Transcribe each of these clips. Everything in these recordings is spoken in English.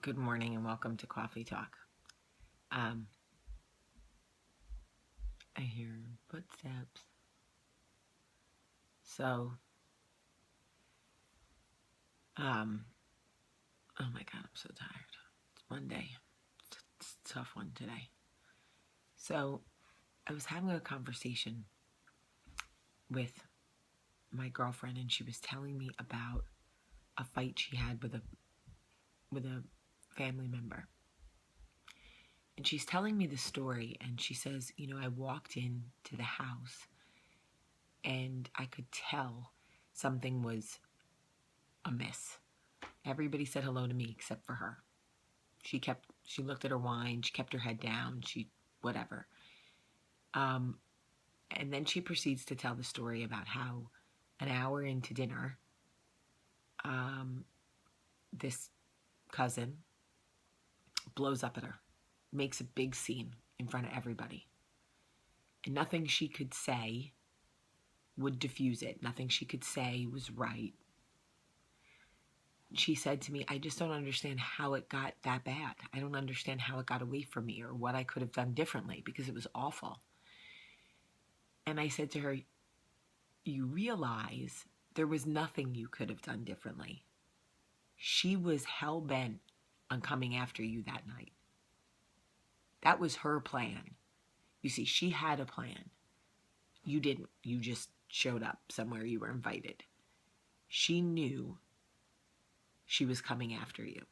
Good morning and welcome to Cawfeetawk. I hear footsteps. So, oh my God, I'm so tired. It's Monday. It's a tough one today. So, I was having a conversation with my girlfriend and she was telling me about a fight she had with a family member. And she's telling me the story and she says, I walked into the house and I could tell something was amiss. Everybody said hello to me except for her. She looked at her wine, she kept her head down, whatever. And then she proceeds to tell the story about how an hour into dinner, this cousin blows up at her, makes a big scene in front of everybody. And nothing she could say would diffuse it. Nothing she could say was right. She said to me, I just don't understand how it got that bad. I don't understand how it got away from me or what I could have done differently because it was awful. And I said to her, you realize there was nothing you could have done differently. She was hell-bent on coming after you that night. That was her plan. You see, she had a plan. You didn't. You just showed up somewhere you were invited. She knew she was coming after you.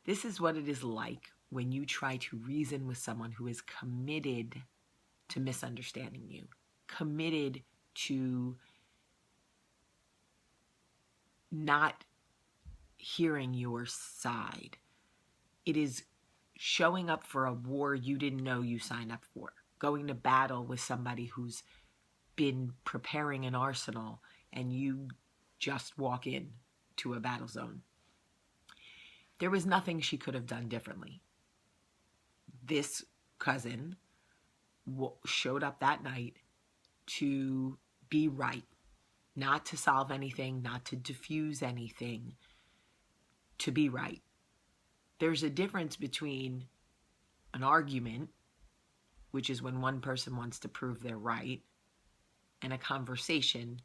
This is what it is like when you try to reason with someone who is committed to misunderstanding you, committed to not hearing your side. It is showing up for a war you didn't know you signed up for, going to battle with somebody who's been preparing an arsenal and you just walk in to a battle zone. There was nothing she could have done differently. This cousin showed up that night to be right, not to solve anything, not to diffuse anything, to be right. There's a difference between an argument, which is when one person wants to prove they're right, and a conversation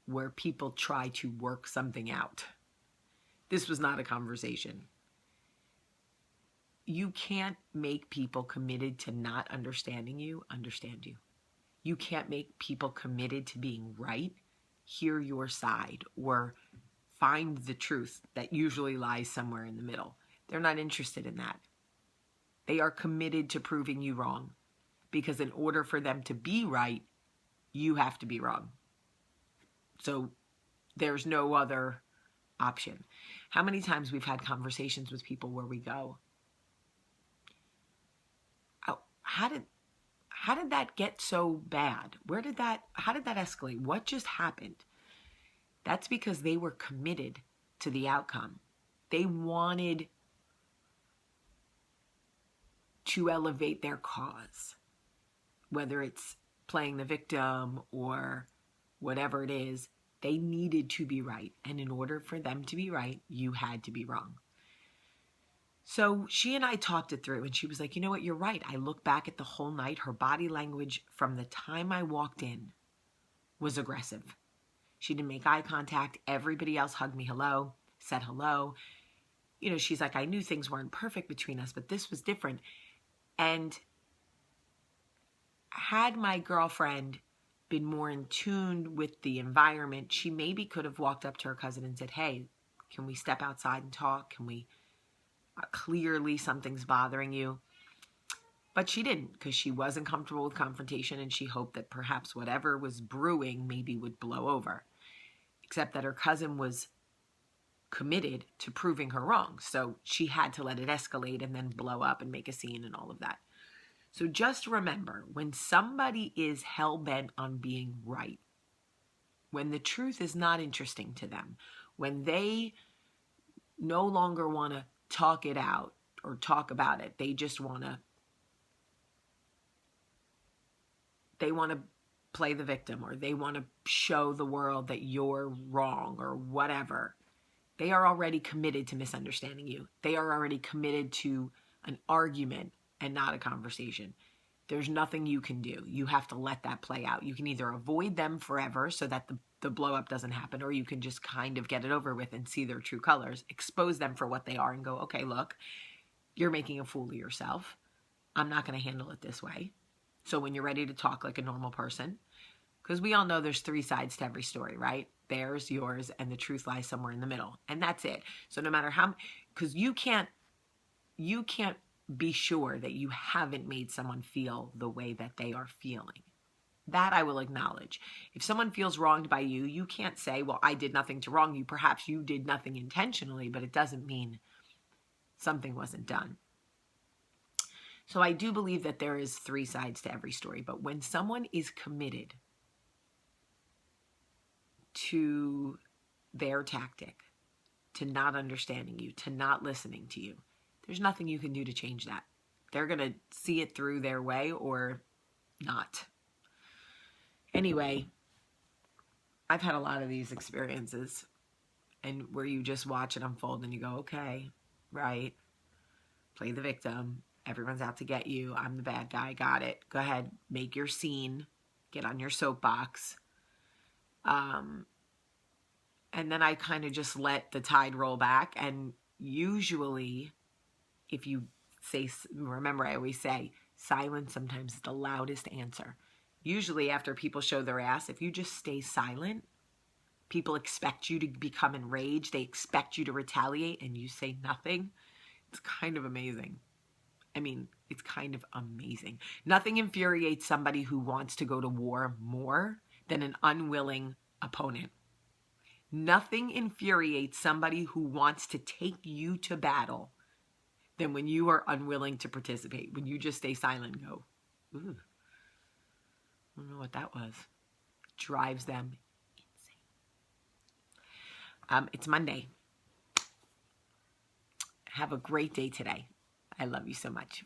where people try to work something out. This was not a conversation. You can't make people committed to not understanding you understand you. You can't make people committed to being right hear your side or find the truth that usually lies somewhere in the middle. They're not interested in that. They are committed to proving you wrong because in order for them to be right, you have to be wrong. So there's no other option. How many times we've had conversations with people where we go, oh, how did that get so bad? How did that escalate? What just happened? That's because they were committed to the outcome. They wanted to elevate their cause, whether it's playing the victim or whatever it is. They needed to be right. And in order for them to be right, you had to be wrong. So she and I talked it through and she was like, you know what, you're right. I look back at the whole night. Her body language from the time I walked in was aggressive. She didn't make eye contact. Everybody else hugged me hello, said hello. She's like, I knew things weren't perfect between us, but this was different. And had my girlfriend been more in tune with the environment, she maybe could have walked up to her cousin and said, hey, can we step outside and talk? Can we, clearly something's bothering you. But she didn't because she wasn't comfortable with confrontation and she hoped that perhaps whatever was brewing maybe would blow over. Except that her cousin was committed to proving her wrong. So she had to let it escalate and then blow up and make a scene and all of that. So just remember, when somebody is hell-bent on being right, when the truth is not interesting to them, when they no longer want to talk it out or talk about it, they just want to play the victim or they want to show the world that you're wrong or whatever, They are already committed to misunderstanding you. They are already committed to an argument and not a conversation. There's nothing you can do. You have to let that play out. You can either avoid them forever so that the blow up doesn't happen, or you can just kind of get it over with and see their true colors, expose them for what they are and go, okay, look, you're making a fool of yourself. I'm not going to handle it this way. So when you're ready to talk like a normal person, because we all know there's 3 sides to every story, right? Theirs, yours, and the truth lies somewhere in the middle. And that's it. So no matter how, because you can't be sure that you haven't made someone feel the way that they are feeling. That I will acknowledge. If someone feels wronged by you, you can't say, well, I did nothing to wrong you. Perhaps you did nothing intentionally, but it doesn't mean something wasn't done. So I do believe that there is 3 sides to every story. But when someone is committed to their tactic, to not understanding you, to not listening to you, there's nothing you can do to change that. They're going to see it through their way or not. Anyway, I've had a lot of these experiences, and where you just watch it unfold and you go, okay, right, play the victim. Everyone's out to get you. I'm the bad guy. Got it. Go ahead. Make your scene. Get on your soapbox. And then I kind of just let the tide roll back. And usually, if you say, remember I always say, silence sometimes is the loudest answer. Usually after people show their ass, if you just stay silent, people expect you to become enraged. They expect you to retaliate, and you say nothing. It's kind of amazing. I mean, it's kind of amazing. Nothing infuriates somebody who wants to go to war more than an unwilling opponent. Nothing infuriates somebody who wants to take you to battle than when you are unwilling to participate, when you just stay silent and go, ooh, I don't know what that was. Drives them insane. It's Monday. Have a great day today. I love you so much.